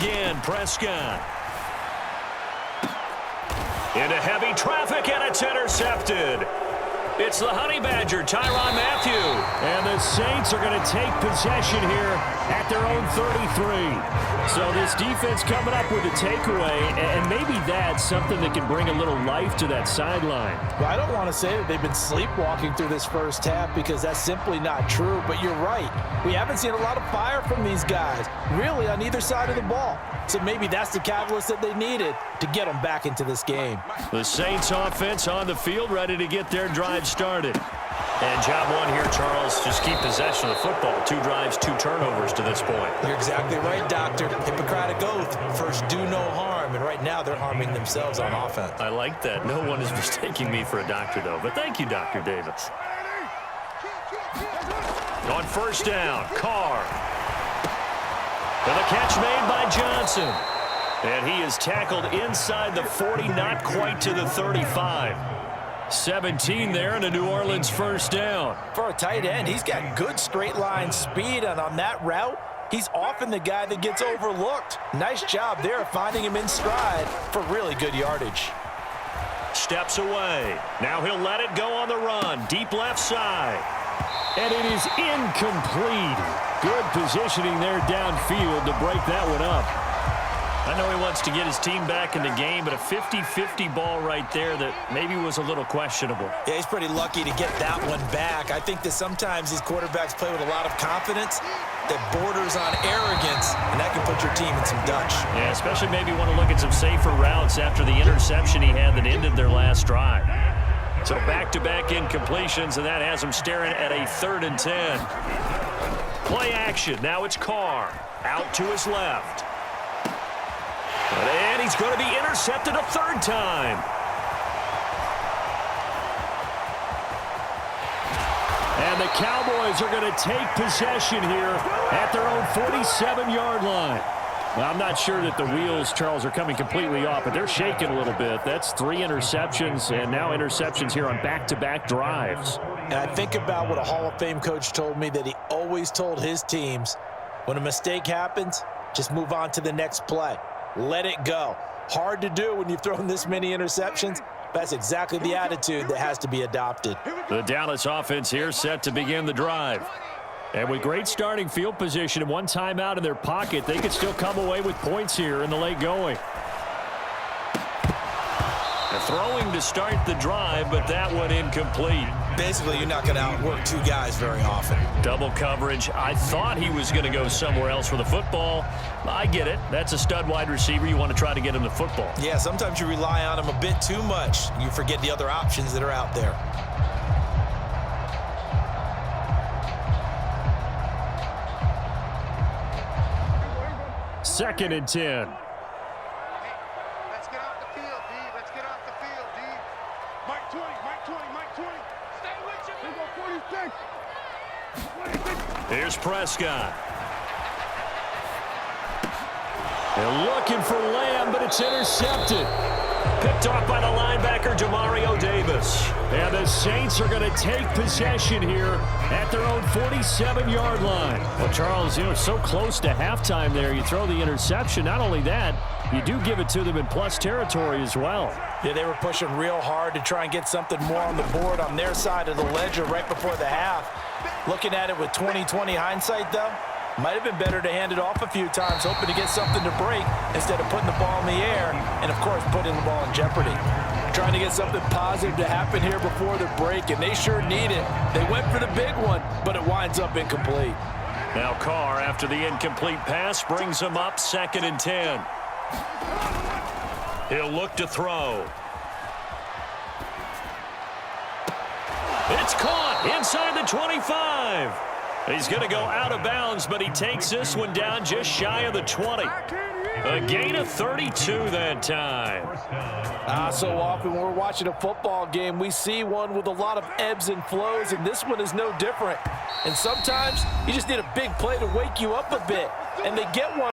again, Prescott. Into heavy traffic, and it's intercepted. It's the Honey Badger, Tyrann Mathieu. And the Saints are going to take possession here at their own 33. So this defense coming up with a takeaway, and maybe that's something that can bring a little life to that sideline. Well, I don't want to say that they've been sleepwalking through this first half because that's simply not true, but you're right. We haven't seen a lot of fire from these guys, really, on either side of the ball. So maybe that's the catalyst that they needed to get them back into this game. The Saints offense on the field, ready to get their drive started. And job one here, Charles, just keep possession of the football. 2 drives, 2 turnovers to this point. You're exactly right, Doctor. Hippocratic oath, first do no harm, and right now they're harming themselves on offense. I like that. No one is mistaking me for a doctor, though. But thank you, Dr. Davis. On first down, Carr. And the catch made by Johnson. And he is tackled inside the 40, not quite to the 35. 17 there and a New Orleans first down. For a tight end, he's got good straight line speed, and on that route, he's often the guy that gets overlooked. Nice job there of finding him in stride for really good yardage. Steps away. Now he'll let it go on the run. Deep left side. And it is incomplete. Good positioning there downfield to break that one up. I know he wants to get his team back in the game, but a 50-50 ball right there that maybe was a little questionable. Yeah, he's pretty lucky to get that one back. I think that sometimes these quarterbacks play with a lot of confidence that borders on arrogance, and that can put your team in some Dutch. Yeah, especially maybe want to look at some safer routes after the interception he had that ended their last drive. So back-to-back incompletions, and that has him staring at a 3rd and 10. Play action. Now it's Carr. Out to his left. And he's going to be intercepted a 3rd time. And the Cowboys are going to take possession here at their own 47-yard line. Well, I'm not sure that the wheels, Charles, are coming completely off, but they're shaking a little bit. That's 3 interceptions, and now interceptions here on back-to-back drives. And I think about what a Hall of Fame coach told me, that he always told his teams, when a mistake happens, just move on to the next play. Let it go. Hard to do when you've thrown this many interceptions. That's exactly the attitude that has to be adopted. The Dallas offense here set to begin the drive. And with great starting field position and 1 timeout in their pocket, they could still come away with points here in the late going. Throwing to start the drive, but that one incomplete. Basically, you're not going to outwork 2 guys very often. Double coverage. I thought he was going to go somewhere else for the football. I get it. That's a stud wide receiver. You want to try to get him the football. Yeah, sometimes you rely on him a bit too much. You forget the other options that are out there. Second and 10. Here's Prescott. They're looking for Lamb, but it's intercepted. Picked off by the linebacker, Demario Davis. And the Saints are going to take possession here at their own 47-yard line. Well, Charles, so close to halftime there. You throw the interception. Not only that, you do give it to them in plus territory as well. Yeah, they were pushing real hard to try and get something more on the board on their side of the ledger right before the half. Looking at it with 20/20 hindsight, though, might have been better to hand it off a few times, hoping to get something to break instead of putting the ball in the air and, of course, putting the ball in jeopardy. Trying to get something positive to happen here before the break, and they sure need it. They went for the big one, but it winds up incomplete. Now Carr, after the incomplete pass, brings him up 2nd and 10. He'll look to throw. It's caught inside the 25. He's going to go out of bounds, but he takes this one down just shy of the 20. A gain of 32 that time. So often when we're watching a football game, we see one with a lot of ebbs and flows, and this one is no different. And sometimes you just need a big play to wake you up a bit, and they get one.